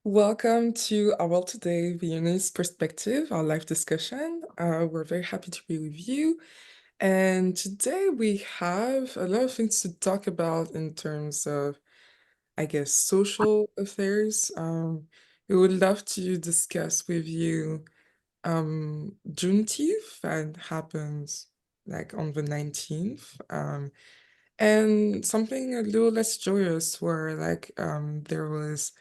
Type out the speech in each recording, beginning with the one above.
Welcome to our World Today Viennese Perspective, our live discussion. We're very happy to be with you. And today we have a lot of things to talk about in terms of, I guess, social affairs. We would love to discuss with you Juneteenth that happens like on the 19th. And something a little less joyous where there was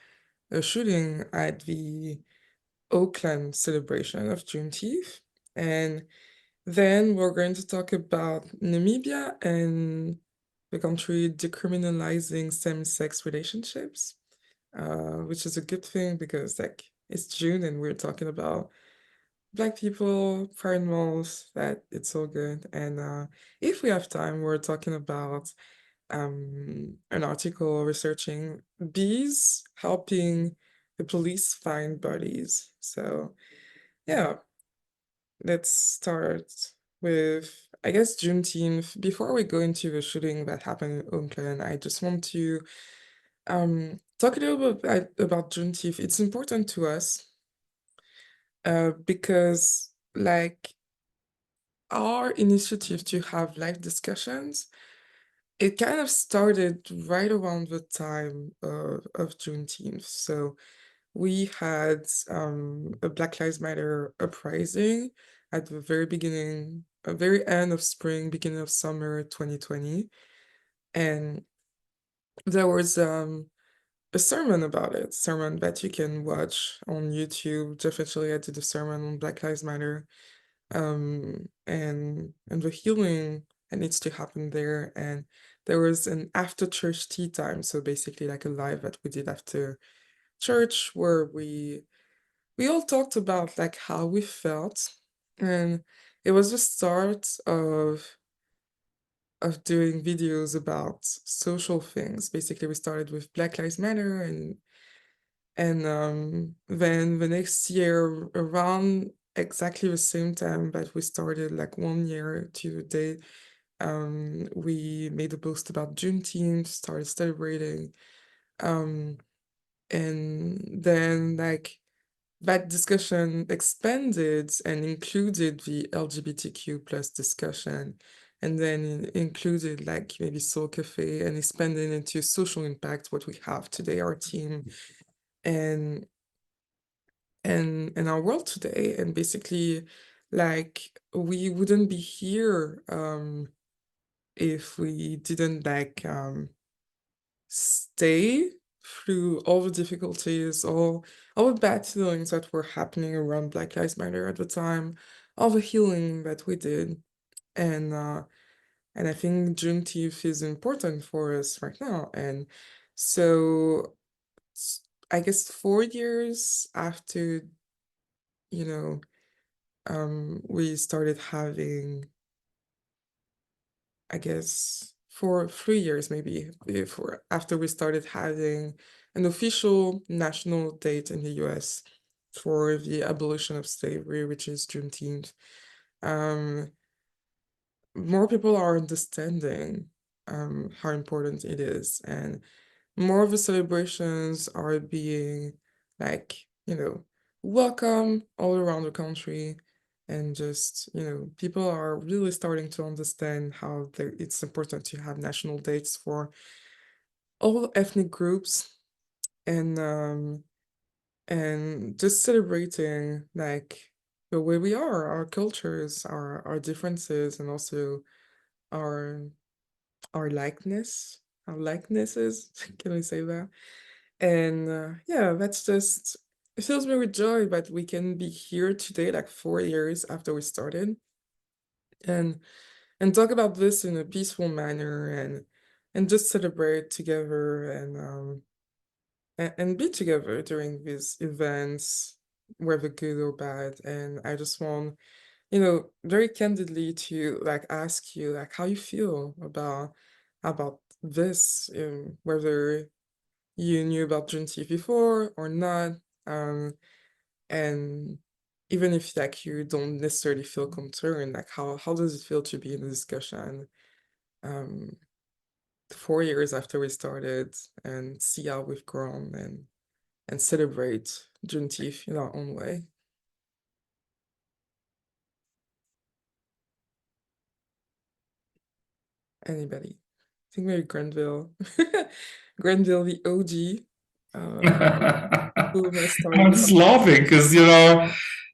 a shooting at the Oakland celebration of Juneteenth. And then we're going to talk about Namibia and the country decriminalizing same-sex relationships, which is a good thing because it's June and we're talking about Black people, pride month, that it's all good. And if we have time, we're talking about an article researching bees helping the police find bodies. So, yeah, let's start with, I guess, Juneteenth. Before we go into the shooting that happened in Oakland, I just want to talk a little bit about Juneteenth. It's important to us because, our initiative to have live discussions, it kind of started right around the time of Juneteenth. So we had a Black Lives Matter uprising at the very beginning, very end of spring, beginning of summer 2020. And there was a sermon about it, sermon that you can watch on YouTube. Jeff Shaleia did a sermon on Black Lives Matter, and the healing that needs to happen there. And there was an after church tea time, so basically like a live that we did after church where we all talked about like how we felt, and it was the start of doing videos about social things. Basically, we started with Black Lives Matter, and then the next year, around exactly the same time that we started, like 1 year to the day, we made a post about Juneteenth, started celebrating, um, and then that discussion expanded and included the LGBTQ plus discussion, and then included like maybe Soul Cafe and expanded into social impact, what we have today, our team, and and our world today. And basically, like we wouldn't be here if we didn't stay through all the difficulties, all the bad feelings that were happening around Black Lives Matter at the time, all the healing that we did. And I think Juneteenth is important for us right now. And so I guess 4 years after, you know, we started having, I guess, for 3 years maybe before after we started having an official national date in the US for the abolition of slavery, which is Juneteenth. Um, More people are understanding how important it is, and more of the celebrations are being like, welcome all around the country. And just, people are really starting to understand how it's important to have national dates for all ethnic groups, and just celebrating like the way we are, our cultures, our differences, and also our our likeness, our likenesses. Can we say that? And yeah, that's just, it fills me with joy that we can be here today, like 4 years after we started, and talk about this in a peaceful manner, and just celebrate together, and be together during these events, whether good or bad. And I just want, very candidly to like ask you like how you feel about this, whether you knew about Juneteenth before or not, and even if like you don't necessarily feel concerned, like how does it feel to be in a discussion, um, 4 years after we started, and see how we've grown, and celebrate Juneteenth in our own way. Anybody? I think maybe Grenville. Grenville, the OG. Who am I I'm starting just from? laughing because,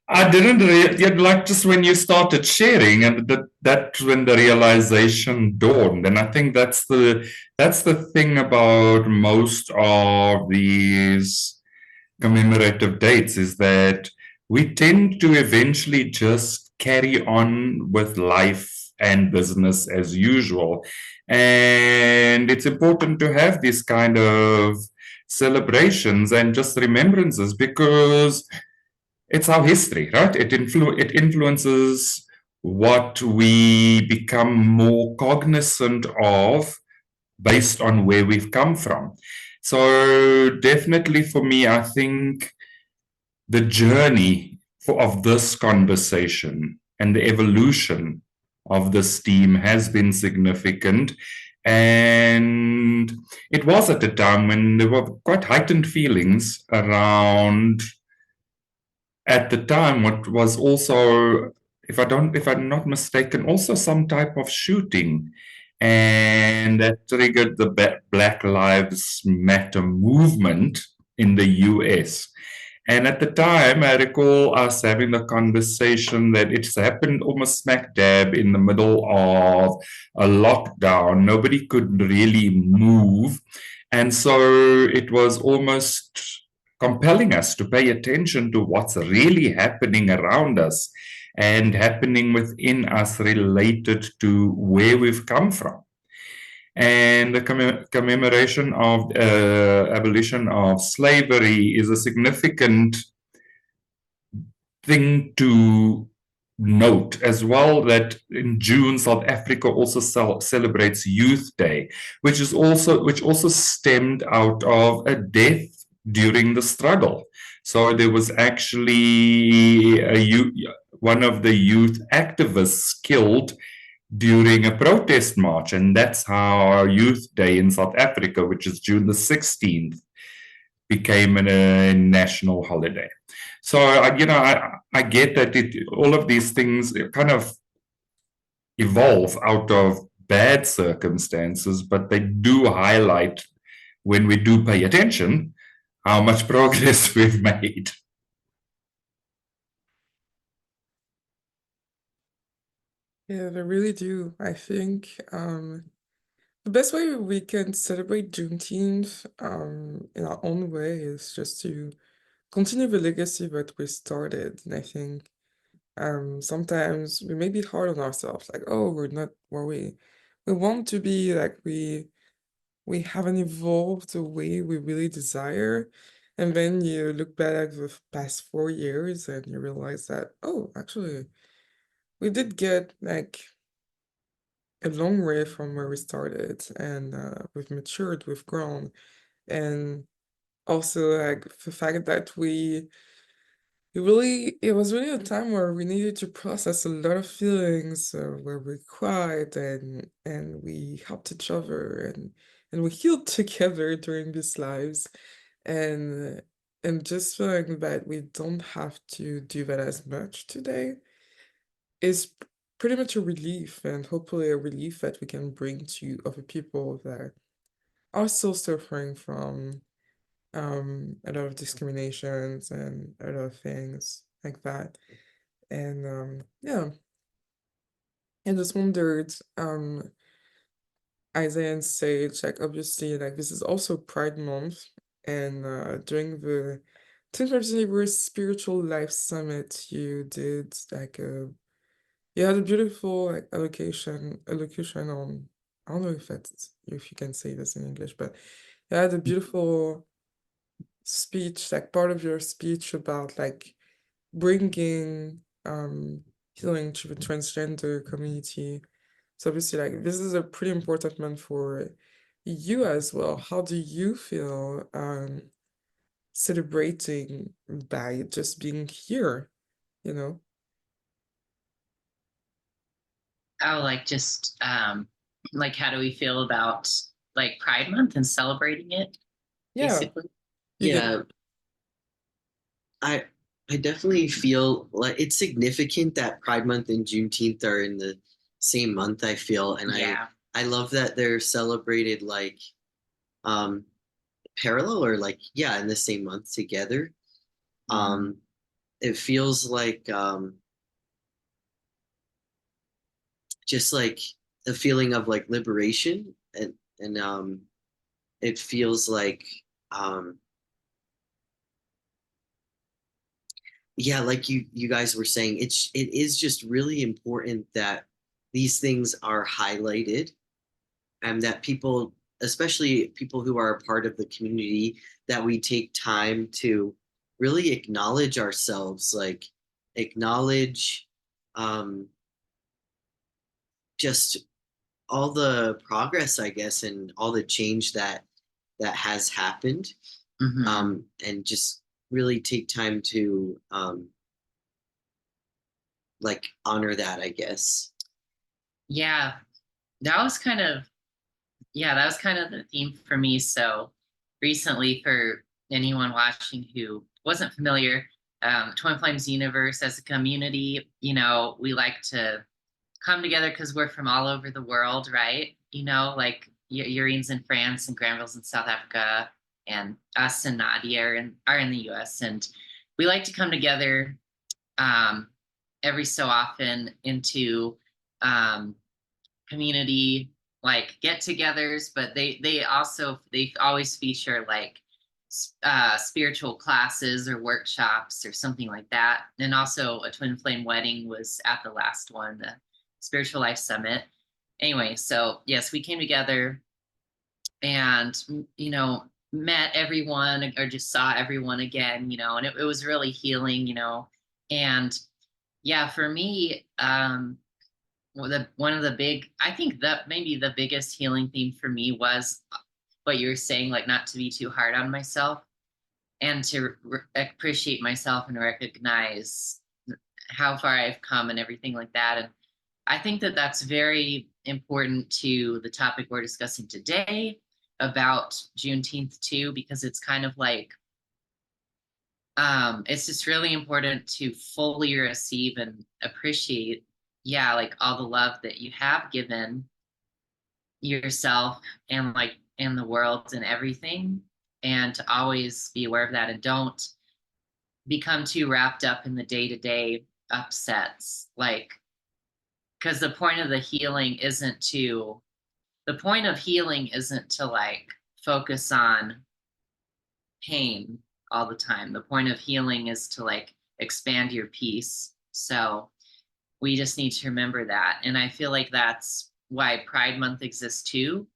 I didn't yet, like, just when you started sharing, and that's when the realization dawned. And I think that's the thing about most of these commemorative dates, is that we tend to eventually just carry on with life and business as usual. And it's important to have these kind of celebrations and just remembrances, because it's our history, right? It influences what we become more cognizant of based on where we've come from. So definitely for me, I think the journey of this conversation and the evolution of this team has been significant. And it was at a time when there were quite heightened feelings around, at the time, what was also, if I'm not mistaken, also some type of shooting, and that triggered the Black Lives Matter movement in the US. And at the time, I recall us having the conversation that it's happened almost smack dab in the middle of a lockdown. Nobody could really move. And so it was almost compelling us to pay attention to what's really happening around us and happening within us related to where we've come from. And the commemoration of abolition of slavery is a significant thing to note as well, that in June South Africa also celebrates Youth Day, which also stemmed out of a death during the struggle. So there was actually one of the youth activists killed during a protest march, and that's how our Youth Day in South Africa, which is June the 16th, became a national holiday. So I get that all of these things kind of evolve out of bad circumstances, but they do highlight, when we do pay attention, how much progress we've made. Yeah, they really do. I think the best way we can celebrate Juneteenth in our own way is just to continue the legacy that we started. And I think sometimes we may be hard on ourselves, like, oh, we're not where we want to be, like we haven't evolved the way we really desire. And then you look back at the past 4 years and you realize that, oh, actually, we did get like a long way from where we started, and we've matured, we've grown, and also like the fact that it was really a time where we needed to process a lot of feelings, where we cried and we helped each other and we healed together during these lives, and and just feeling that we don't have to do that as much today is pretty much a relief, and hopefully a relief that we can bring to other people that are still suffering from a lot of discriminations and a lot of things like that. And yeah, I just wondered, Isaiah and Sage, like obviously like this is also Pride Month, and during the 10th anniversary Spiritual Life Summit you did like a you had a beautiful like allocation on, I don't know if you can say this in English, but you had a beautiful speech, like part of your speech about like bringing healing to the transgender community. So obviously like this is a pretty important month for you as well. How do you feel celebrating by just being here, you know? Oh, like just like how do we feel about like Pride Month and celebrating it, Yeah, basically? you get Yeah. I definitely feel like it's significant that Pride Month and Juneteenth are in the same month, I feel. And Yeah. I love that they're celebrated like parallel or like, yeah, in the same month together. It feels like just like a feeling of like liberation, and it feels like um yeah, like you guys were saying, it is just really important that these things are highlighted, and that people, especially people who are a part of the community, that we take time to really acknowledge ourselves, like acknowledge um just all the progress, I guess, and all the change that has happened, and just really take time to like honor that, I guess. Yeah, that was kind of that was kind of the theme for me. So recently, for anyone watching who wasn't familiar, Twin Flames Universe as a community, we like to come together because we're from all over the world, right? Like Urine's in France and Granville's in South Africa, and us and Nadia are in the US. And we like to come together every so often into community like get-togethers, but they always feature like spiritual classes or workshops or something like that. And also a twin flame wedding was at the last one, the Spiritual Life Summit. Anyway, so yes, we came together and met everyone or just saw everyone again, and it was really healing, and yeah, for me, one of the big, I think that maybe the biggest healing theme for me was what you were saying, like not to be too hard on myself and to appreciate myself and recognize how far I've come and everything like that. And I think that that's very important to the topic we're discussing today about Juneteenth too, because it's kind of like, it's just really important to fully receive and appreciate, like all the love that you have given yourself and like in the world and everything, and to always be aware of that and don't become too wrapped up in the day-to-day upsets, like, because the point of healing isn't to like focus on pain all the time. The point of healing is to like expand your peace. So we just need to remember that. And I feel like that's why Pride Month exists too,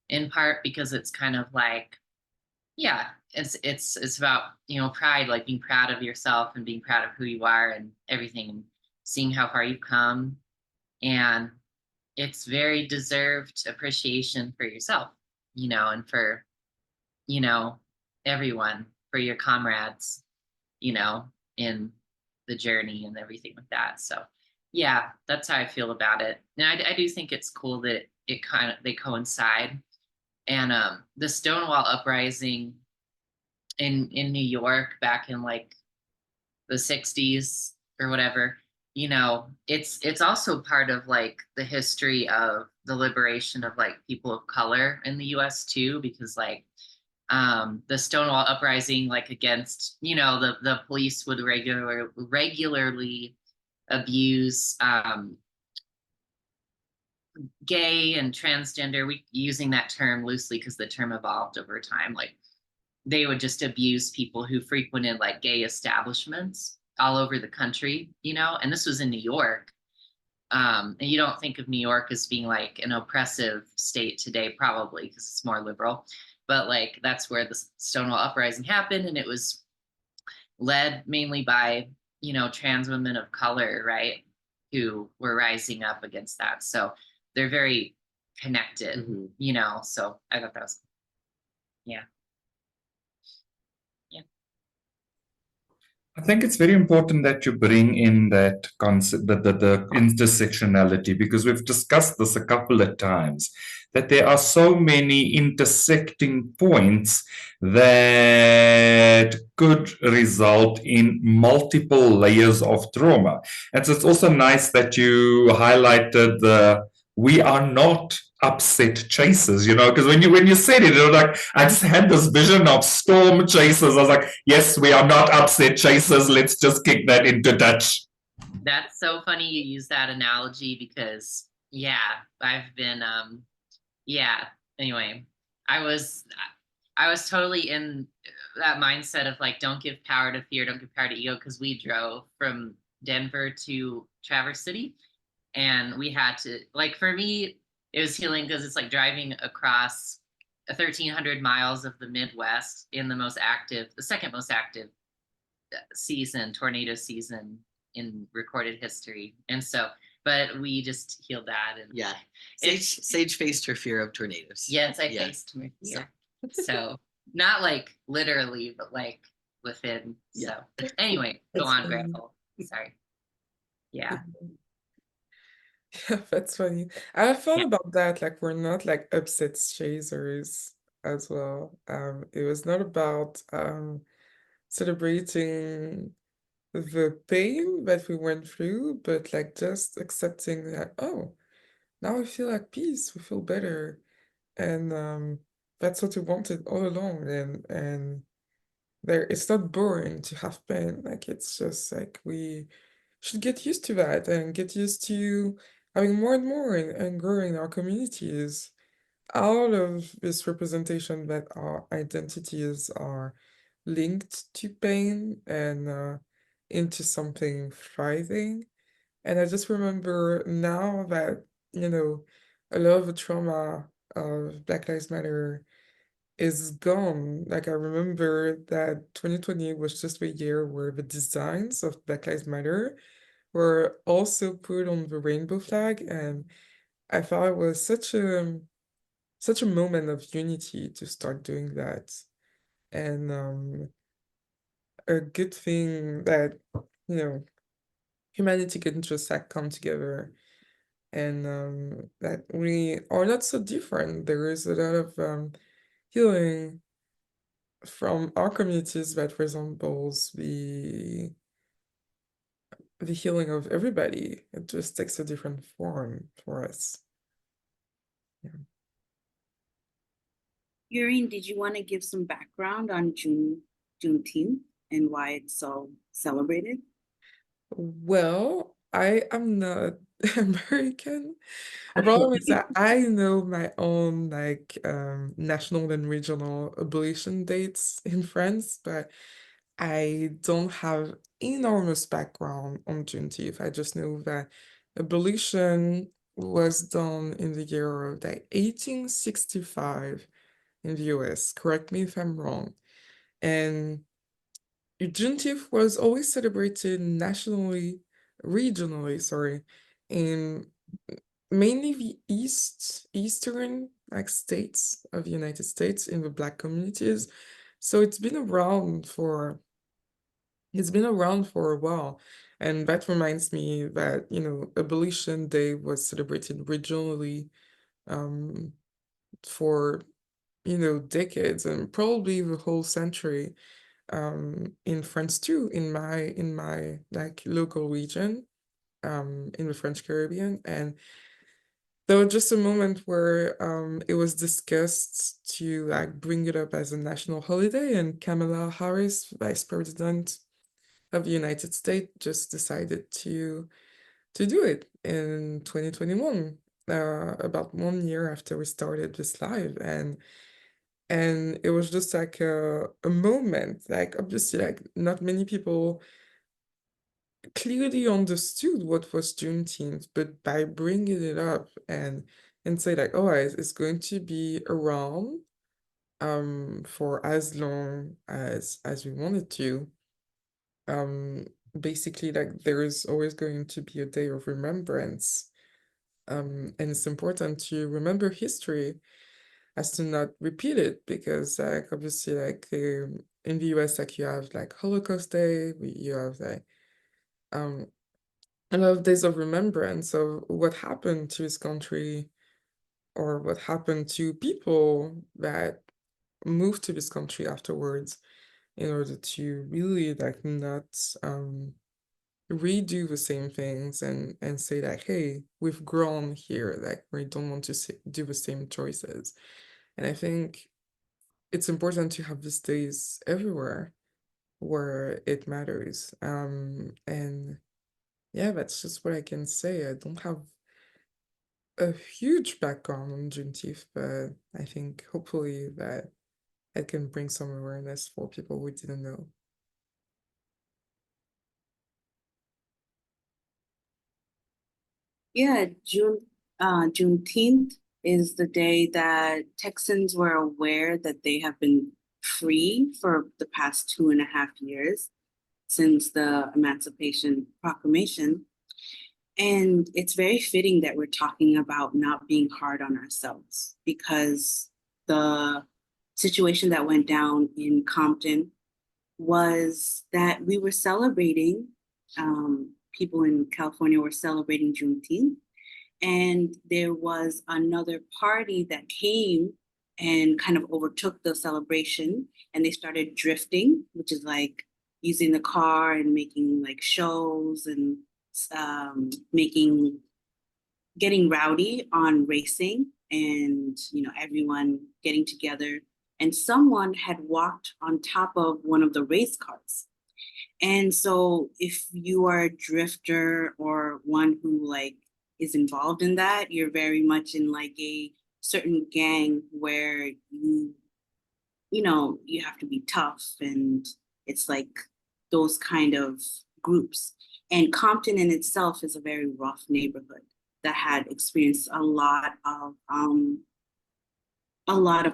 in part because it's kind of like, it's about, pride, like being proud of yourself and being proud of who you are and everything, and seeing how far you've come. And it's very deserved appreciation for yourself, and for, everyone, for your comrades, in the journey and everything like that. So yeah, that's how I feel about it. And I do think it's cool that they coincide. And the Stonewall uprising in New York back in like the 60s or whatever, it's also part of like the history of the liberation of like people of color in the US too, because like the Stonewall uprising, like against, the police would regularly abuse gay and transgender, we using that term loosely because the term evolved over time. Like they would just abuse people who frequented like gay establishments all over the country, and this was in New York. And you don't think of New York as being like an oppressive state today, probably because it's more liberal, but like that's where the Stonewall uprising happened, and it was led mainly by, trans women of color, right, who were rising up against that. So they're very connected, so I thought that was cool. Yeah. I think it's very important that you bring in that concept, the intersectionality, because we've discussed this a couple of times, that there are so many intersecting points that could result in multiple layers of trauma. And so it's also nice that you highlighted the we are not upset chasers, because when you said it, was like I just had this vision of storm chasers. I was like, yes, we are not upset chasers. Let's just kick that into Dutch. That's so funny you use that analogy because yeah, I've been yeah, anyway, I was totally in that mindset of like, don't give power to fear, don't give power to ego, because we drove from Denver to Traverse City, and we had to, like, for me it was healing because it's like driving across 1,300 miles of the Midwest in the second most active season, tornado season in recorded history. And so, but we just healed that. And yeah, Sage faced her fear of tornadoes. Yes, I faced my fear. So not like literally, but like within. So anyway, go on, Gretel. Sorry. Yeah. Yeah, that's funny. I thought about that, like we're not like upset chasers as well. It was not about celebrating the pain that we went through, but like just accepting that, oh, now we feel like peace, we feel better. And that's what we wanted all along. And there it's not boring to have pain. Like it's just like we should get used to that and get used to having more and more and growing our communities out of this representation that our identities are linked to pain and into something thriving. And I just remember now that, a lot of the trauma of Black Lives Matter is gone. Like I remember that 2020 was just the year where the designs of Black Lives Matter were also put on the rainbow flag, and I thought it was such a moment of unity to start doing that. And a good thing that, humanity can just like come together and that we are not so different. There is a lot of healing from our communities that resembles the healing of everybody. It just takes a different form for us. Yeah. Yurine, did you want to give some background on Juneteenth and why it's so celebrated? Well, I am not American. The problem is that I know my own like national and regional abolition dates in France, but I don't have enormous background on Juneteenth. I just know that abolition was done in the year of like 1865 in the US. Correct me if I'm wrong. And Juneteenth was always celebrated nationally, regionally, sorry, in mainly the eastern like states of the United States in the Black communities. So it's been around for a while. And that reminds me that, Abolition Day was celebrated regionally for, decades and probably the whole century in France too, in my like local region in the French Caribbean. And there was just a moment where it was discussed to like bring it up as a national holiday, and Kamala Harris, Vice President of the United States, just decided to do it in 2021, about 1 year after we started this live. And it was just like a moment, like obviously like not many people clearly understood what was Juneteenth, but by bringing it up and say like, oh, it's going to be around for as long as we want it to. Basically like there is always going to be a day of remembrance. And it's important to remember history. as to not repeat it, because like obviously like in the US, like you have like Holocaust Day, you have like um a lot of days of remembrance of what happened to his country, or what happened to people that moved to this country afterwards, in order to really like not redo the same things, and say like, hey, we've grown here, like we don't want to do the same choices. And I think it's important to have these days everywhere where it matters. And yeah, that's just what I can say. I don't have a huge background on Juneteenth, but I think hopefully that I can bring some awareness for people who didn't know. Yeah, Juneteenth is the day that Texans were aware that they have been free for the past 2.5 years since the Emancipation Proclamation. And it's very fitting that we're talking about not being hard on ourselves, because the situation that went down in Compton was that we were celebrating, people in California were celebrating Juneteenth, and there was another party that came and kind of overtook the celebration, and they started drifting, which is like using the car and making like shows and getting rowdy on racing, and everyone getting together, and someone had walked on top of one of the race cars. And so if you are a drifter or one who like is involved in that, you're very much in like a certain gang where you have to be tough, and it's like those kind of groups. And Compton in itself is a very rough neighborhood that had experienced a lot of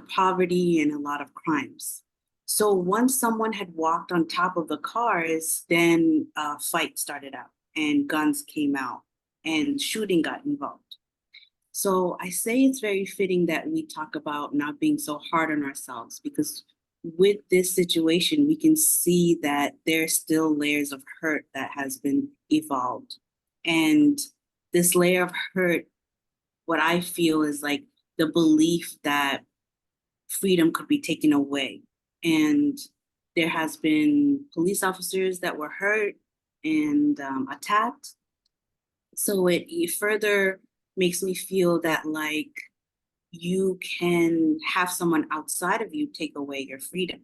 poverty and a lot of crimes. So once someone had walked on top of the cars, then a fight started out and guns came out and shooting got involved. So I say it's very fitting that we talk about not being so hard on ourselves, because with this situation, we can see that there's still layers of hurt that has been evolved. And this layer of hurt, what I feel is like the belief that freedom could be taken away. And there has been police officers that were hurt and attacked. So it further makes me feel that like you can have someone outside of you take away your freedom.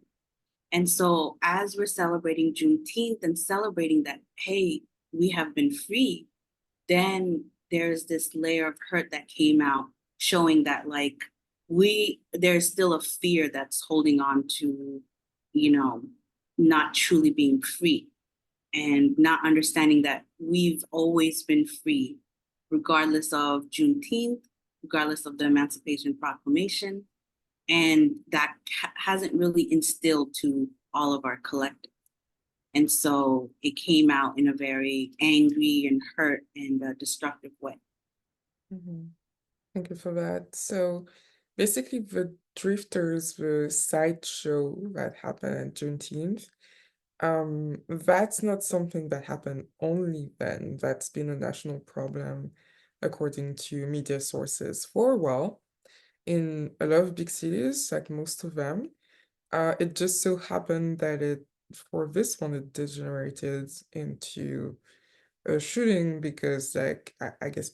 And so as we're celebrating Juneteenth and celebrating that, hey, we have been free, then there's this layer of hurt that came out showing that like there's still a fear that's holding on to, not truly being free, and not understanding that we've always been free, regardless of Juneteenth, regardless of the Emancipation Proclamation. And that hasn't really instilled to all of our collective. And so it came out in a very angry and hurt and destructive way. Mhm. Thank you for that. So basically, the drifters, the sideshow that happened at Juneteenth, that's not something that happened only then. That's been a national problem, according to media sources, for a while. In a lot of big cities, like most of them, it just so happened that for this one, it degenerated into a shooting, because like I guess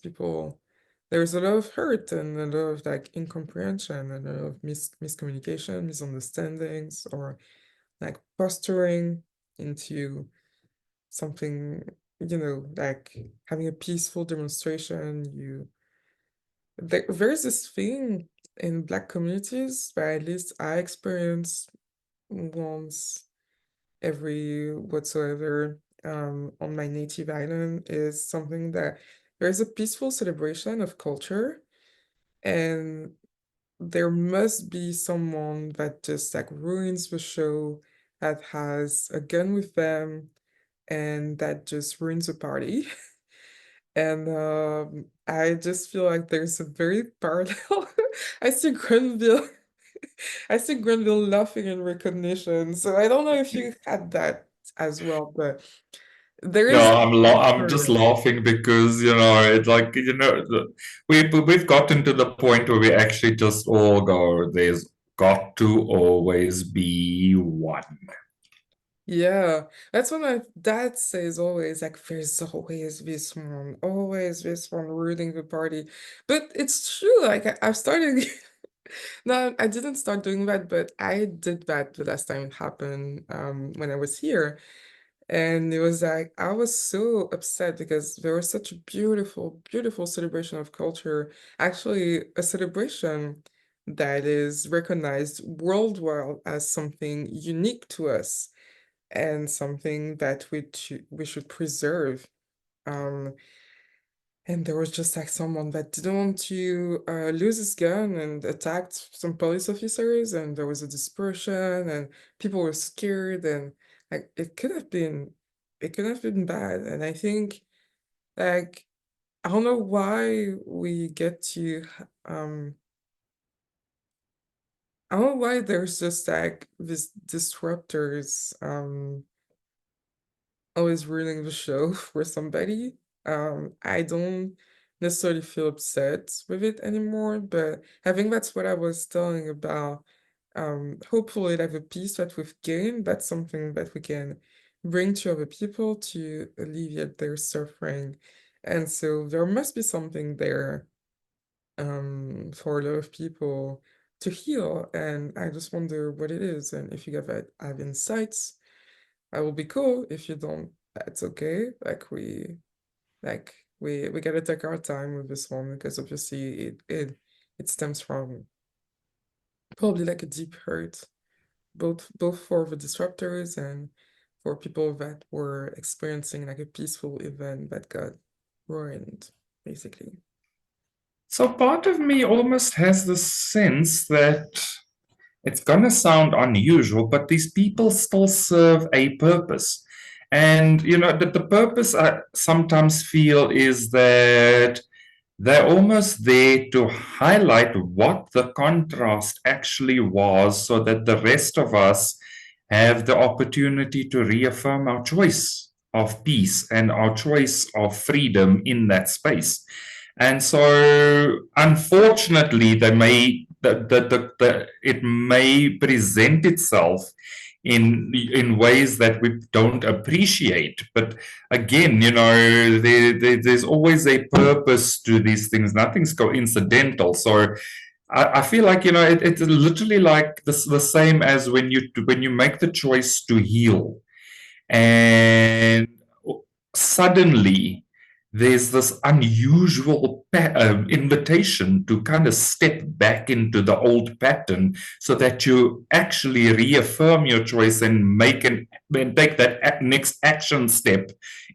there's a lot of hurt and a lot of like incomprehension and a lot of miscommunication, misunderstandings, or like posturing into something, like having a peaceful demonstration. There's this thing in Black communities, but at least I experience once every whatsoever, on my native island, is something that there's a peaceful celebration of culture, and there must be someone that just like ruins the show, that has a gun with them, and that just ruins the party. And I just feel like there's a very parallel. I see Grenville, I see Grenville laughing in recognition. So I don't know if you had that as well, but there No, is I'm just parallel. laughing because it's like we've gotten to the point where we actually just all go. There's got to always be one. Yeah, that's what my dad says always, like there's always this one ruining the party. But it's true, like I've started no, I didn't start doing that, but I did that the last time it happened, when I was here. And it was like I was so upset because there was such a beautiful, beautiful celebration of culture, actually a celebration that is recognized worldwide as something unique to us and something that we should preserve. Um, and there was just like someone that didn't want to lose his gun and attacked some police officers, and there was a dispersion, and people were scared, and like it could have been bad. And I think like I don't know why we get to I don't know why there's just like these disruptors always ruining the show for somebody. I don't necessarily feel upset with it anymore, but I think that's what I was telling about. Hopefully, like the peace that we've gained, that's something that we can bring to other people to alleviate their suffering. And so there must be something there, for a lot of people to heal. And I just wonder what it is. And if you have insights, that will be cool. If you don't, that's okay. Like we gotta take our time with this one because obviously it stems from probably like a deep hurt, both for the disruptors and for people that were experiencing like a peaceful event that got ruined, basically. So part of me almost has the sense that it's going to sound unusual, but these people still serve a purpose. And, that the purpose I sometimes feel is that they're almost there to highlight what the contrast actually was so that the rest of us have the opportunity to reaffirm our choice of peace and our choice of freedom in that space. And so, unfortunately, it may present itself in ways that we don't appreciate. But again, there's always a purpose to these things. Nothing's coincidental. So I feel like it's literally like the same as when you make the choice to heal, and suddenly there's this unusual invitation to kind of step back into the old pattern so that you actually reaffirm your choice and take that next action step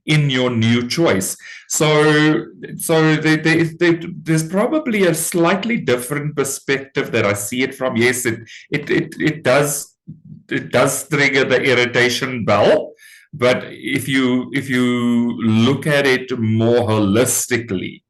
in your new choice. So there's probably a slightly different perspective that I see it from. Yes, it does trigger the irritation bell, but if you look at it more holistically,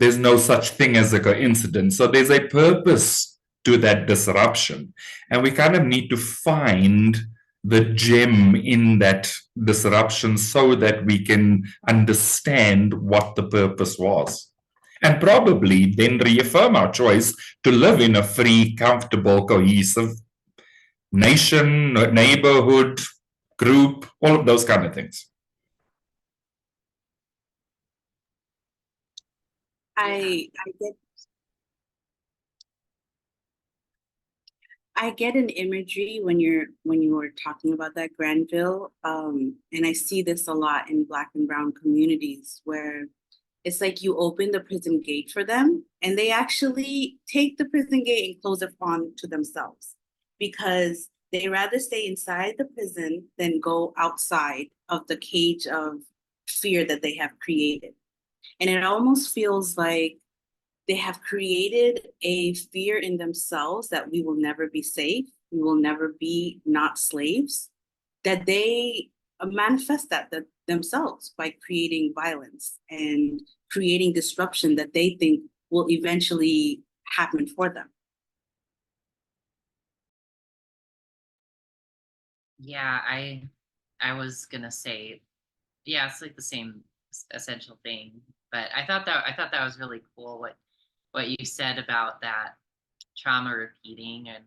there's no such thing as a coincidence. So there's a purpose to that disruption, and we kind of need to find the gem in that disruption so that we can understand what the purpose was, and probably then reaffirm our choice to live in a free, comfortable, cohesive nation, neighborhood, group, all of those kind of things. I get an imagery when you were talking about that Granville, and I see this a lot in Black and Brown communities where it's like you open the prison gate for them, and they actually take the prison gate and close it on to themselves because they rather stay inside the prison than go outside of the cage of fear that they have created. And it almost feels like they have created a fear in themselves that we will never be safe, we will never be not slaves, that they manifest that themselves by creating violence and creating disruption that they think will eventually happen for them. Yeah, I was gonna say, yeah, it's like the same essential thing. But I thought that was really cool what you said about that trauma repeating. And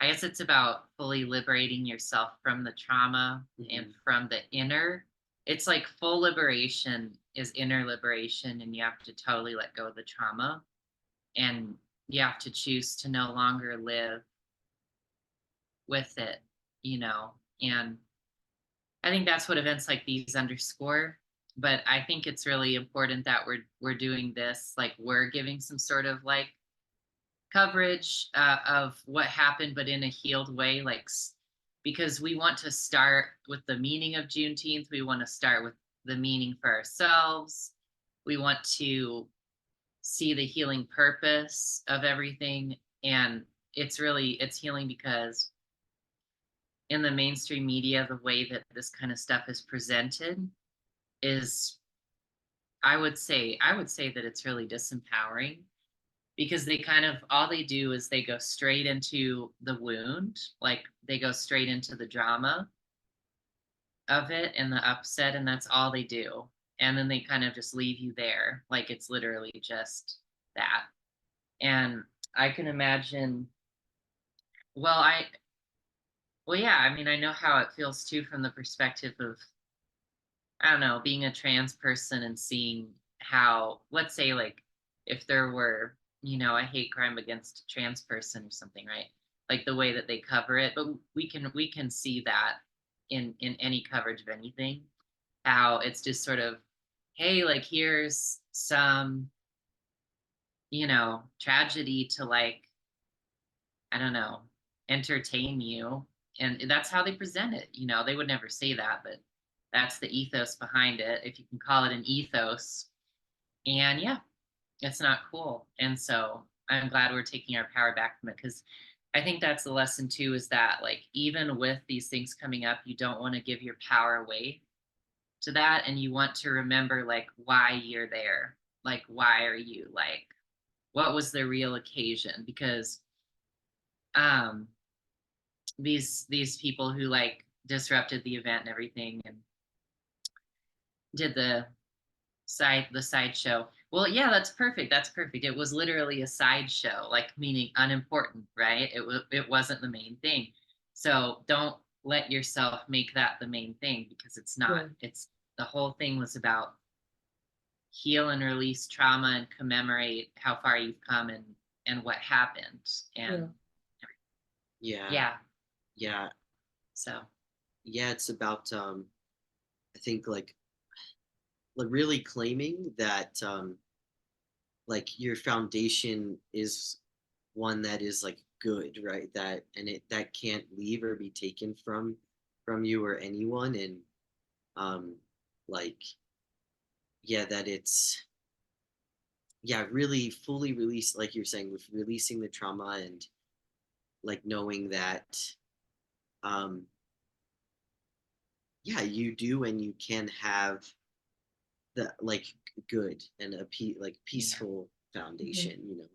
I guess it's about fully liberating yourself from the trauma and from the inner. It's like full liberation is inner liberation, and you have to totally let go of the trauma, and you have to choose to no longer live with it, you know. And I think that's what events like these underscore. But I think it's really important that we're doing this, like we're giving some sort of like coverage of what happened, but in a healed way, like because we want to start with the meaning of Juneteenth. We want to start with the meaning for ourselves. We want to see the healing purpose of everything. And it's healing because in the mainstream media, the way that this kind of stuff is presented is, I would say that it's really disempowering, because they kind of, all they do is they go straight into the wound, like they go straight into the drama of it and the upset, and that's all they do. And then they kind of just leave you there, like it's literally just that. And I can imagine, well, yeah, I mean, I know how it feels too from the perspective of, I don't know, being a trans person and seeing how, let's say, like, if there were, you know, a hate crime against a trans person or something, right? Like the way that they cover it, but we can see that in any coverage of anything, how it's just sort of, hey, like here's some, you know, tragedy to, like, I don't know, entertain you. And that's how they present it. You know, they would never say that, but that's the ethos behind it, if you can call it an ethos. And yeah, it's not cool. And so I'm glad we're taking our power back from it, because I think that's the lesson too, is that like even with these things coming up, you don't want to give your power away to that, and you want to remember like why you're there. Like, why are you, like, what was the real occasion? Because these people who like disrupted the event and everything and did the sideshow. Well, yeah, that's perfect. It was literally a sideshow, like meaning unimportant, right? It wasn't the main thing. So don't let yourself make that the main thing, because it's not. Yeah. It's, the whole thing was about heal and release trauma and commemorate how far you've come and what happened. And yeah. So yeah, it's about I think like really claiming that like your foundation is one that is like good, right? That that can't leave or be taken from you or anyone. And like, yeah, that it's, yeah, really fully release, like you're saying, with releasing the trauma, and like knowing that yeah, you do and you can have the like good and a peaceful foundation, you know.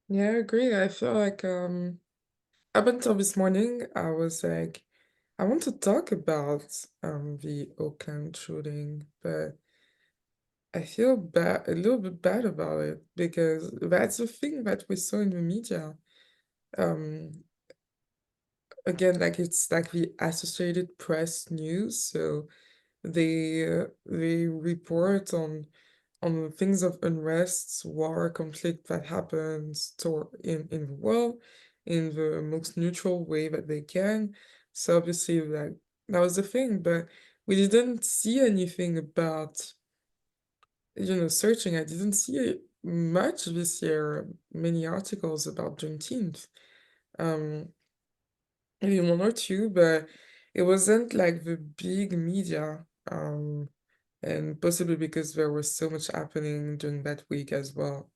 Yeah, I agree. I feel like up until this morning, I was like, I want to talk about the Oakland shooting, but I feel bad, a little bit bad about it, because that's the thing that we saw in the media. Um, Again, like it's like the Associated Press news, so they report on things of unrest, war, conflict that happens in the world in the most neutral way that they can. So obviously, like that was the thing, but we didn't see anything about, searching. I didn't see much this year, many articles about Juneteenth. Um, Maybe one or two, but it wasn't like the big media. And possibly because there was so much happening during that week as well.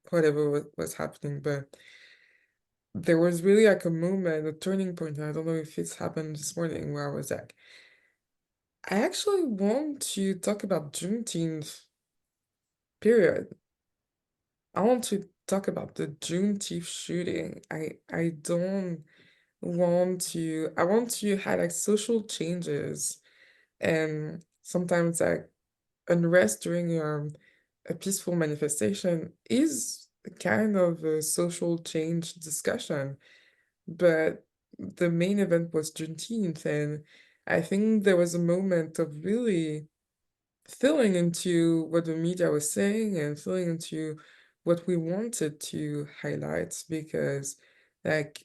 Whatever was happening, but there was really like a moment, a turning point, and I don't know if it's happened this morning, where I was like, I actually want to talk about Juneteenth, period. I want to talk about the Juneteenth shooting. I don't want to, I want to highlight social changes, and sometimes like unrest during a peaceful manifestation is a kind of a social change discussion. But the main event was Juneteenth, and I think there was a moment of really filling into what the media was saying and filling into what we wanted to highlight, because like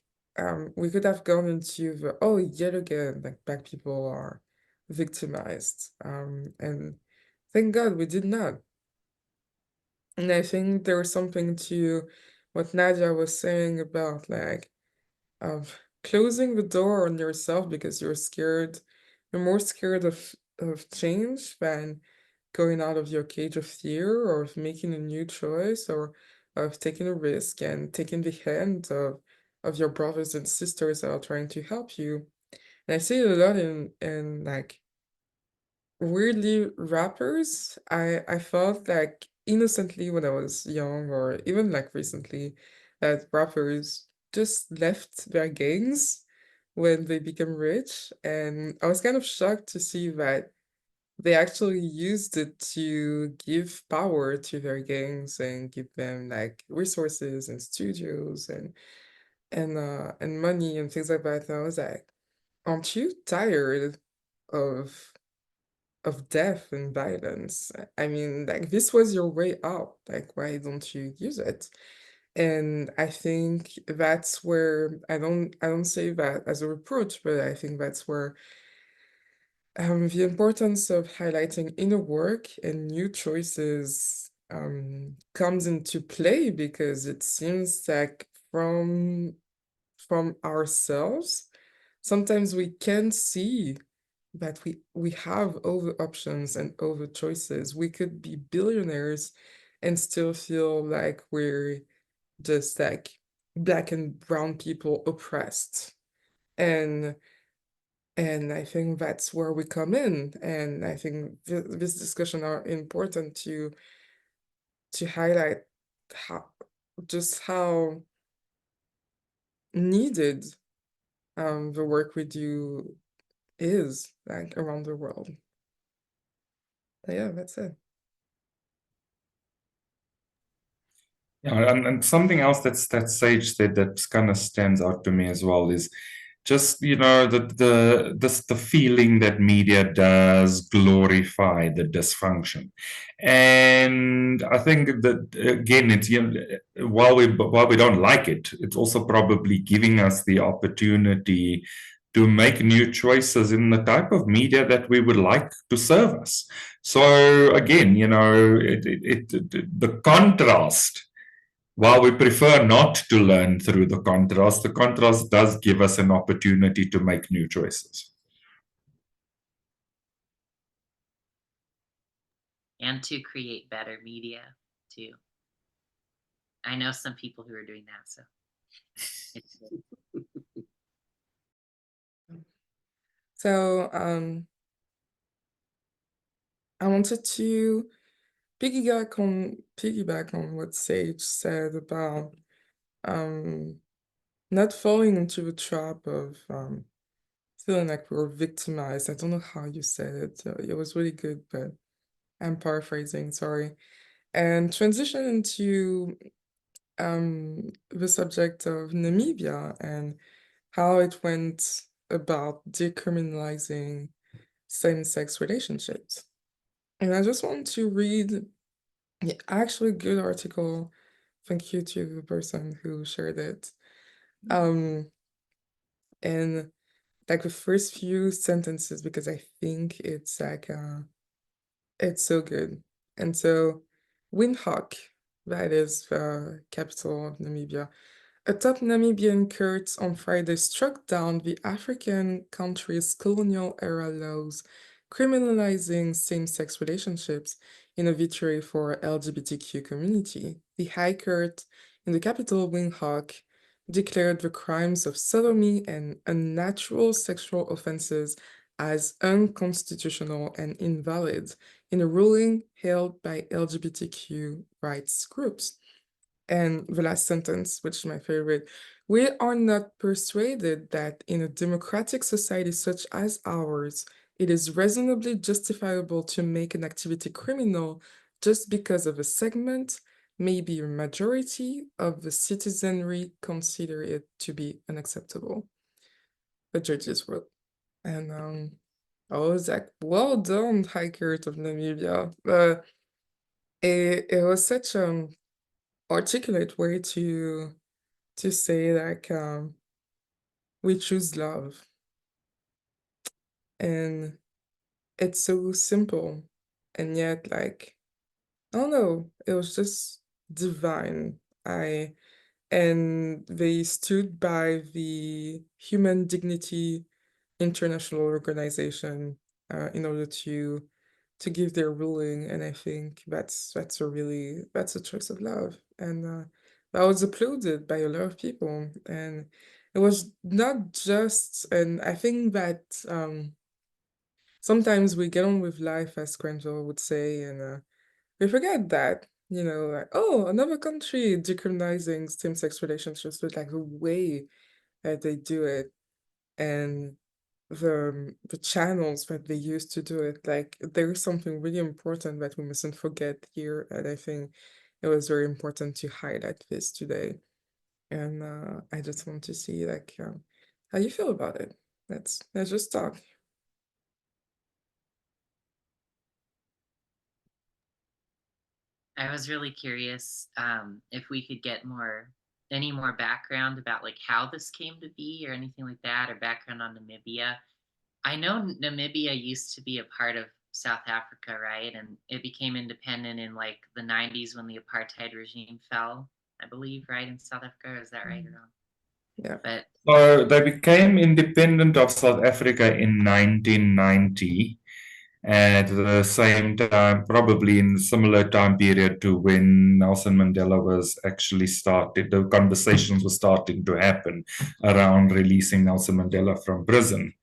we could have gone into the, oh, yet again, like black people are victimized, and thank God we did not. And I think there was something to what Nadia was saying about like closing the door on yourself because you're scared. You're more scared of change than going out of your cage of fear, or of making a new choice, or of taking a risk and taking the hand of your brothers and sisters that are trying to help you. And I see it a lot in like weirdly rappers. I felt like innocently when I was young, or even like recently, that rappers just left their gangs when they become rich, and I was kind of shocked to see that they actually used it to give power to their gangs and give them like resources and studios and money and things like that. And I was like, aren't you tired of death and violence? I mean, like, this was your way out. Like, why don't you use it? And I think that's where I don't say that as a reproach, but I think that's where the importance of highlighting inner work and new choices comes into play, because it seems like from ourselves, sometimes we can see that we have over options and over choices. We could be billionaires and still feel like we're just like black and brown people oppressed. And I think that's where we come in. And I think this discussion are important to highlight how just how needed the work we do is like around the world. But yeah, that's it. Yeah, and something else that Sage said that kind of stands out to me as well is just, you know, the feeling that media does glorify the dysfunction. And I think that again, it's, you know, while we don't like it, it's also probably giving us the opportunity to make new choices in the type of media that we would like to serve us. So again, you know, the contrast, while we prefer not to learn through the contrast does give us an opportunity to make new choices. And to create better media too. I know some people who are doing that, so it's good. So I wanted to piggyback on what Sage said about not falling into the trap of feeling like we were victimized. I don't know how you said it. It was really good, but I'm paraphrasing, sorry. And transition into the subject of Namibia and how it went about decriminalizing same-sex relationships. And I just want to read the actually good article. Thank you to the person who shared it. And like the first few sentences, because I think it's like it's so good. And so Windhoek, that is the capital of Namibia. A top Namibian court on Friday struck down the African country's colonial-era laws criminalizing same-sex relationships in a victory for LGBTQ community. The High Court in the capital, Windhoek, declared the crimes of sodomy and unnatural sexual offenses as unconstitutional and invalid in a ruling held by LGBTQ rights groups. And the last sentence, which is my favorite, we are not persuaded that in a democratic society such as ours, it is reasonably justifiable to make an activity criminal just because of a segment, maybe a majority of the citizenry consider it to be unacceptable. The judges wrote. And I was like, well done, High Court of Namibia. It was such articulate way to say like we choose love, and it's so simple, and yet like I don't know, it was just divine. And they stood by the Human Dignity International Organization in order to give their ruling, and I think that's a choice of love, and that was applauded by a lot of people, and it was not just, and I think that sometimes we get on with life, as Grenville would say, and we forget that, like, oh, another country decriminalizing same-sex relationships, but like the way that they do it, and the channels that they use to do it, like there is something really important that we mustn't forget here, and I think it was very important to highlight this today. And I just want to see like how you feel about it. Let's just talk. I was really curious if we could get any more background about like how this came to be or anything like that, or background on Namibia. I know Namibia used to be a part of South Africa, right? And it became independent in like the 90s when the apartheid regime fell, I believe, right, in South Africa. Is that right or wrong? Yeah. But So they became independent of South Africa in 1990. At the same time, probably in a similar time period to when Nelson Mandela was actually started, the conversations were starting to happen around releasing Nelson Mandela from prison.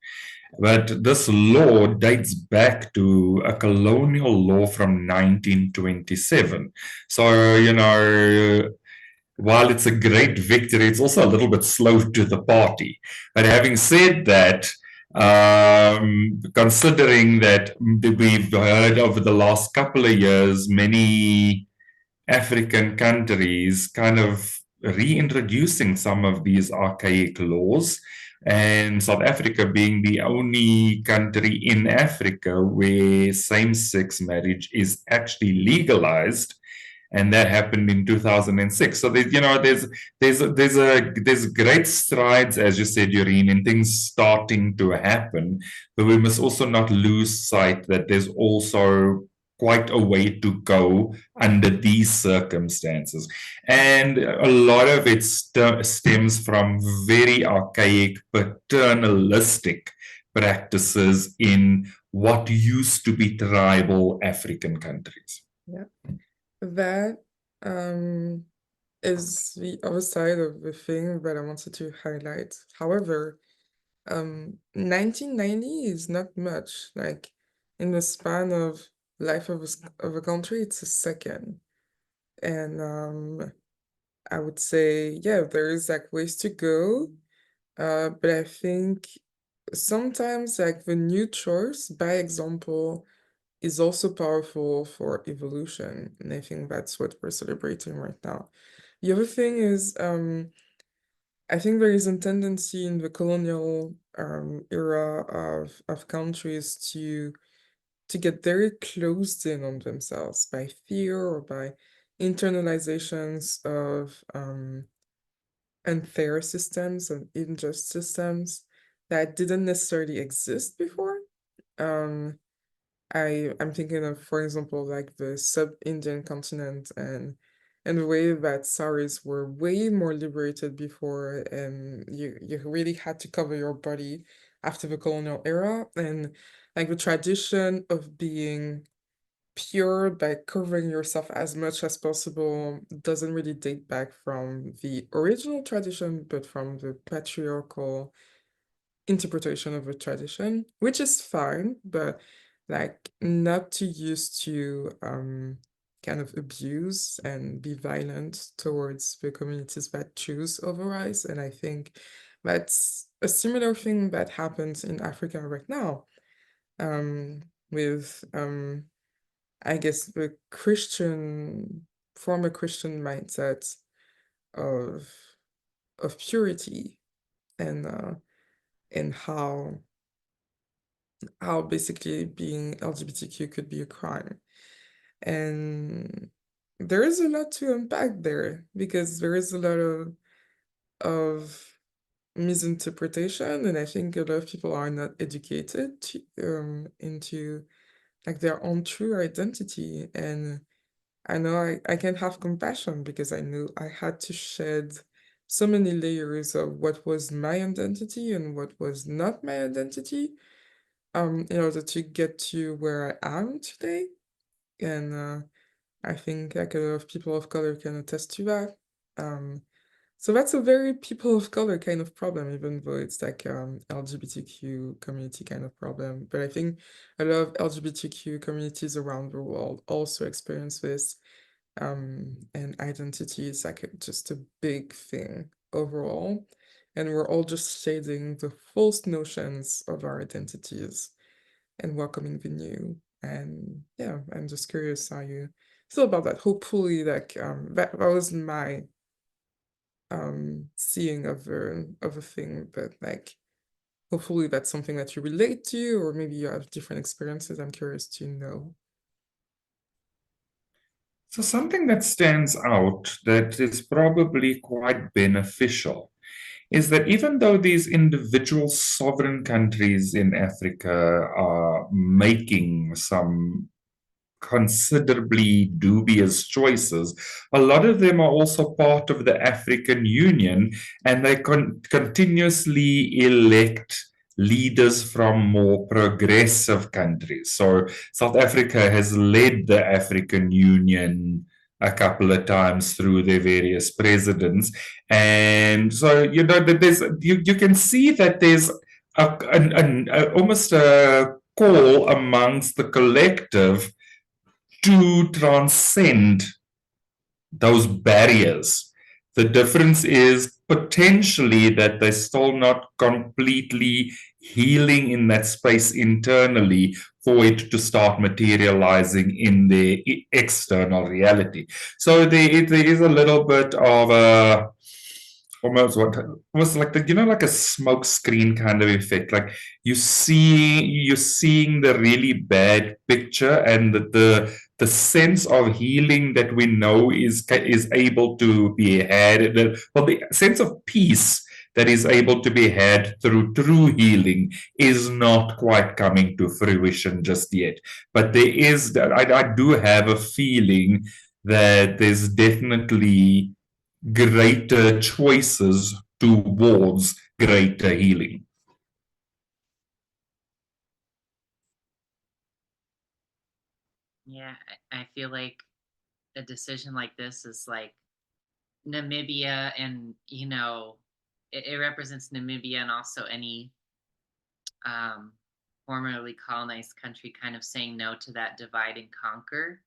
But this law dates back to a colonial law from 1927. So, while it's a great victory, it's also a little bit slow to the party. But having said that, considering that we've heard over the last couple of years many African countries kind of reintroducing some of these archaic laws, and South Africa being the only country in Africa where same-sex marriage is actually legalized, and that happened in 2006. So there's great strides, as you said, Yoreen, and things starting to happen, but we must also not lose sight that there's also quite a way to go under these circumstances. And a lot of it stems from very archaic, paternalistic practices in what used to be tribal African countries. Yeah. That is the other side of the thing that I wanted to highlight. However, 1990 is not much. Like in the span of life of a country, it's a second. And I would say, yeah, there is like ways to go. But I think sometimes like the new choice, by example, is also powerful for evolution. And I think that's what we're celebrating right now. The other thing is, I think there is a tendency in the colonial era of countries to get very closed in on themselves by fear or by internalizations of unfair systems and unjust systems that didn't necessarily exist before. I'm thinking of, for example, like the sub-Indian continent and the way that saris were way more liberated before, and you really had to cover your body after the colonial era, and like the tradition of being pure by covering yourself as much as possible doesn't really date back from the original tradition, but from the patriarchal interpretation of a tradition, which is fine, but like not to use to kind of abuse and be violent towards the communities that choose otherwise. And I think that's a similar thing that happens in Africa right now, with I guess the former Christian mindset of purity, and how basically being LGBTQ could be a crime. And there is a lot to unpack there, because there is a lot of misinterpretation, and I think a lot of people are not educated into like their own true identity. And I know I can have compassion, because I knew I had to shed so many layers of what was my identity and what was not my identity, in order to get to where I am today. And I think like a lot of people of color can attest to that. So that's a very people of color kind of problem, even though it's like LGBTQ community kind of problem. But I think a lot of LGBTQ communities around the world also experience this. And identity is like just a big thing overall. And we're all just shading the false notions of our identities and welcoming the new. And yeah, I'm just curious how you feel about that. Hopefully, like that was my seeing of a thing, but like hopefully that's something that you relate to, or maybe you have different experiences. I'm curious to know. So something that stands out that is probably quite beneficial is that even though these individual sovereign countries in Africa are making some considerably dubious choices, a lot of them are also part of the African Union, and they continuously elect leaders from more progressive countries. So South Africa has led the African Union a couple of times through their various presidents, and so that there's you can see that there's almost a call amongst the collective to transcend those barriers. The difference is potentially that they're still not completely healing in that space internally for it to start materializing in the external reality. So there is a little bit of a almost like like a smoke screen kind of effect. Like you're seeing the really bad picture, and the sense of healing that we know is able to be had, the sense of peace that is able to be had through true healing is not quite coming to fruition just yet. But there is that I do have a feeling that there's definitely greater choices towards greater healing. Yeah, I feel like a decision like this is like Namibia, and it represents Namibia and also any formerly colonized country kind of saying no to that divide and conquer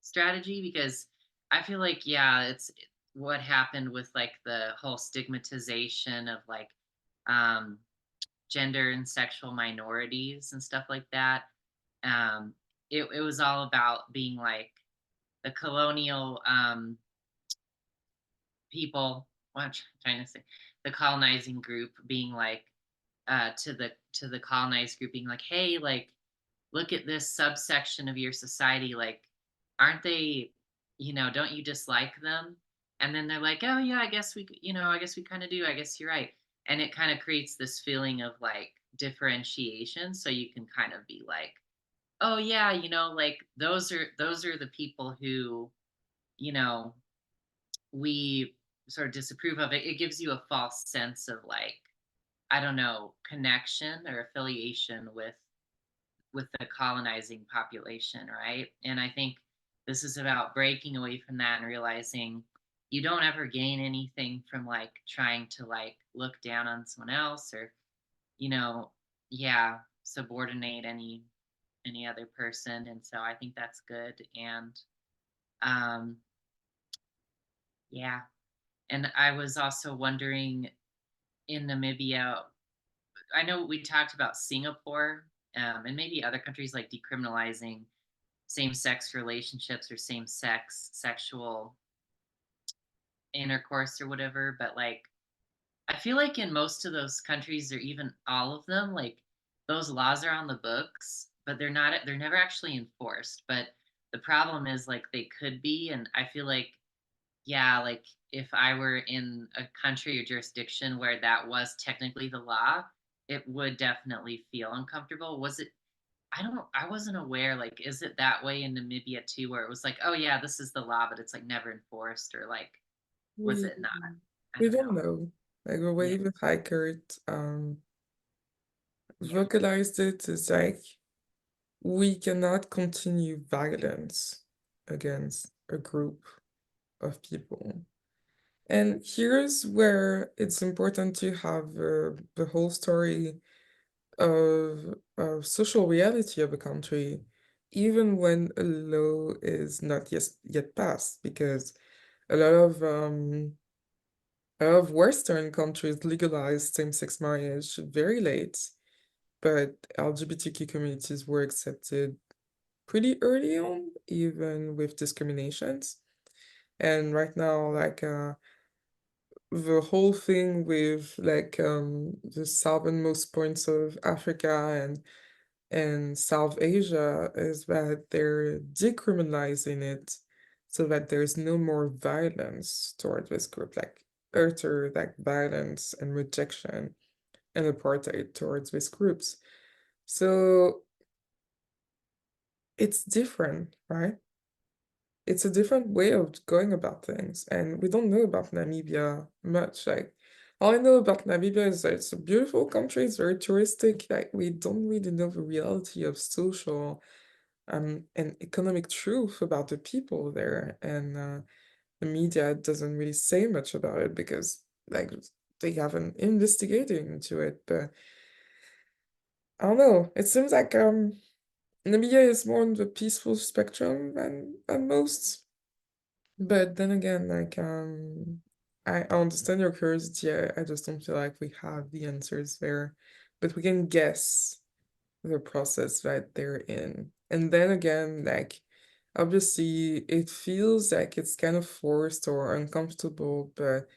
strategy. Because I feel like, yeah, it's what happened with like the whole stigmatization of like um gender and sexual minorities and stuff like that. um it was all about being like the colonial people, what I'm trying to say, the colonizing group being like to the colonized group being like, hey, like look at this subsection of your society, like aren't they, don't you dislike them? And then they're like, oh yeah, I guess we kind of do, I guess you're right. And it kind of creates this feeling of like differentiation, so you can kind of be like, oh yeah, like those are the people who, you know we sort of disapprove of. It gives you a false sense of like, I don't know, connection or affiliation with with the colonizing population, right? And I think this is about breaking away from that and realizing you don't ever gain anything from like trying to like look down on someone else or, you know, yeah, subordinate any other person. And so I think that's good. And yeah. And I was also wondering in Namibia, I know we talked about Singapore and maybe other countries like decriminalizing same-sex relationships or same-sex sexual intercourse or whatever, but like I feel like in most of those countries or even all of them, like those laws are on the books, but they're never actually enforced. But the problem is like they could be, and I feel like yeah, like if I were in a country or jurisdiction where that was technically the law, it would definitely feel uncomfortable. Was it I wasn't aware, like, is it that way in Namibia too, where it was like, oh yeah, this is the law, but it's like never enforced, or like was We it not? I we don't don't know. know. Like the way Yeah. the High Court vocalized it is like we cannot continue violence against a group of people. And here's where it's important to have the whole story of social reality of a country, even when a law is not yet passed, because a lot of Western countries legalized same-sex marriage very late, but LGBTQ communities were accepted pretty early on, even with discriminations. And right now, like the whole thing with like the southernmost points of Africa and South Asia is that they're decriminalizing it so that there's no more violence toward this group, like utter like violence and rejection and apartheid towards these groups. So it's different, right? It's a different way of going about things, and we don't know about Namibia much. Like, all I know about Namibia is that it's a beautiful country, it's very touristic. Like, we don't really know the reality of social and economic truth about the people there, and the media doesn't really say much about it because, like, they haven't investigated into it. But I don't know. It seems like Namibia is more on the peaceful spectrum than most. But then again, like I understand your curiosity. I just don't feel like we have the answers there. But we can guess the process that they're in. And then again, like obviously it feels like it's kind of forced or uncomfortable, but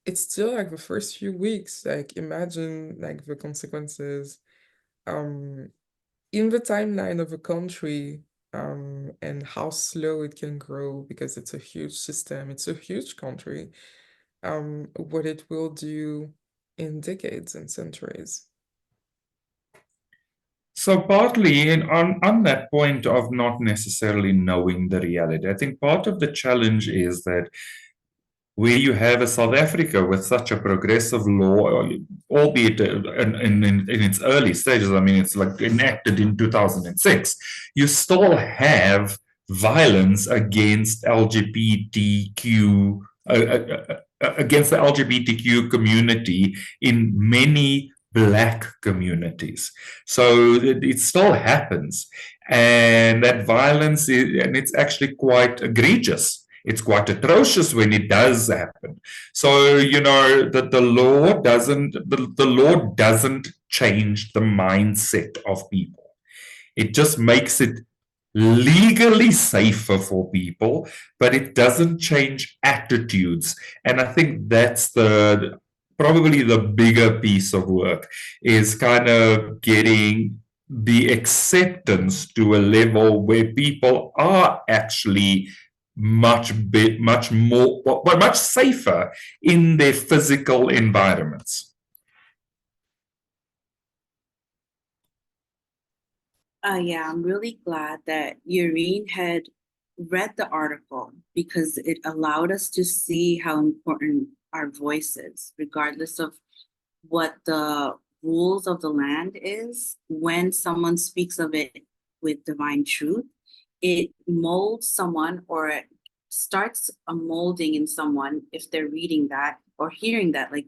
it's still like the first few weeks. Like imagine like the consequences. Um in the timeline of a country and how slow it can grow because it's a huge system, it's a huge country, what it will do in decades and centuries. So partly on that point of not necessarily knowing the reality, I think part of the challenge is that where you have a South Africa with such a progressive law, albeit in its early stages, I mean, it's like enacted in 2006, you still have violence against LGBTQ, against the LGBTQ community in many Black communities. So it still happens. And that violence, and it's actually quite egregious. It's quite atrocious when it does happen. So you know that the law doesn't change the mindset of people. It just makes it legally safer for people, but it doesn't change attitudes. And I think that's probably the bigger piece of work, is kind of getting the acceptance to a level where people are actually much more, but much safer in their physical environments. Yeah, I'm really glad that Yureen had read the article because it allowed us to see how important our voice is, regardless of what the rules of the land is, when someone speaks of it with divine truth, it molds someone, or it starts a molding in someone if they're reading that or hearing that, like,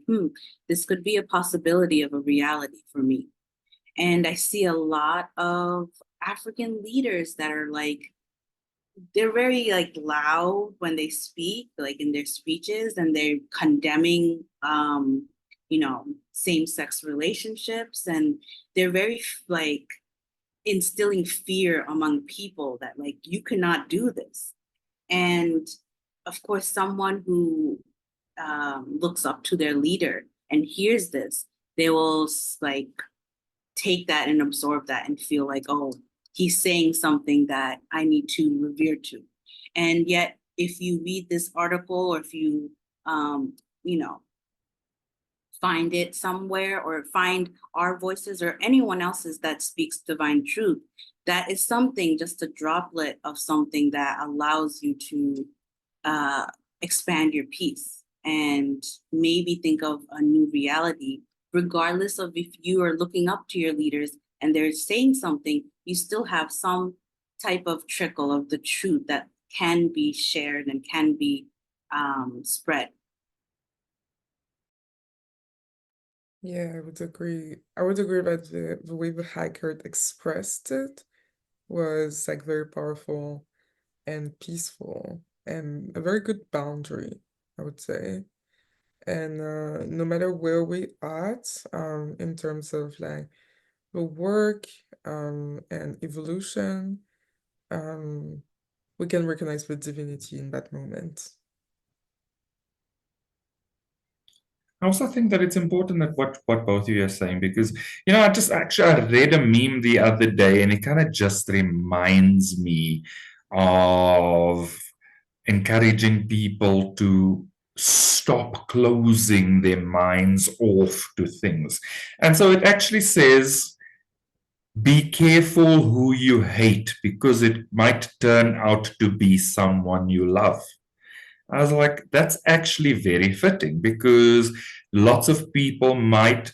this could be a possibility of a reality for me. And I see a lot of African leaders that are like, they're very like loud when they speak, like in their speeches, and they're condemning same-sex relationships, and they're very like instilling fear among people that like you cannot do this. And of course, someone who looks up to their leader and hears this, they will like take that and absorb that and feel like, oh, he's saying something that I need to revere to. And yet, if you read this article, or if you, find it somewhere, or find our voices or anyone else's that speaks divine truth, that is something, just a droplet of something that allows you to expand your peace and maybe think of a new reality, regardless of if you are looking up to your leaders and they're saying something, you still have some type of trickle of the truth that can be shared and can be spread. Yeah, I would agree. I would agree that the way the hiker expressed it was like very powerful and peaceful and a very good boundary, I would say. And no matter where we at, in terms of like the work and evolution, we can recognize the divinity in that moment. I also think that it's important that what both of you are saying, because I read a meme the other day, and it kind of just reminds me of encouraging people to stop closing their minds off to things. And so it actually says, be careful who you hate, because it might turn out to be someone you love. I was like, that's actually very fitting, because lots of people might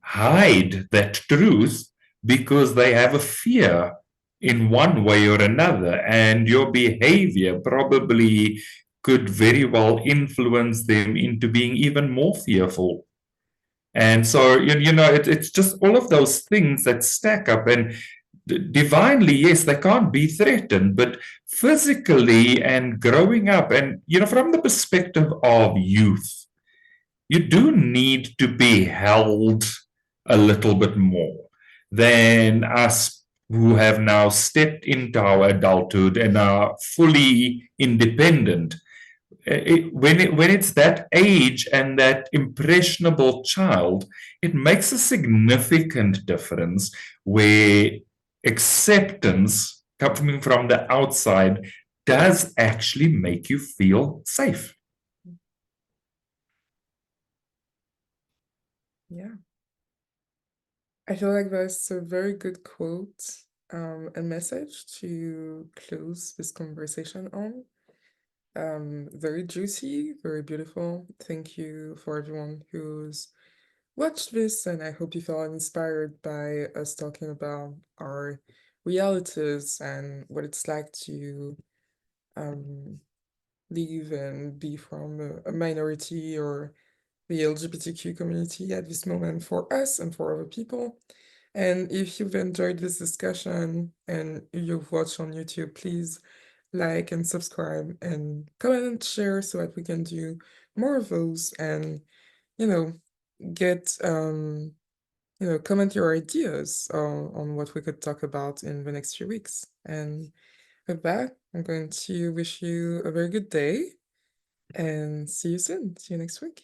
hide that truth because they have a fear in one way or another, and your behavior probably could very well influence them into being even more fearful. And so, it's just all of those things that stack up. And divinely, yes, they can't be threatened, but physically and growing up, and from the perspective of youth, you do need to be held a little bit more than us who have now stepped into our adulthood and are fully independent. When it's that age and that impressionable child, it makes a significant difference, where acceptance coming from the outside does actually make you feel safe. Yeah. I feel like that's a very good quote and message to close this conversation on. Very juicy, very beautiful. Thank you for everyone who's watched this, and I hope you felt inspired by us talking about our realities and what it's like to live and be from a minority or the LGBTQ community at this moment, for us and for other people. And if you've enjoyed this discussion and you've watched on YouTube, please like and subscribe and comment and share so that we can do more of those, and get comment your ideas on what we could talk about in the next few weeks. And with that, I'm going to wish you a very good day and see you soon. See you next week.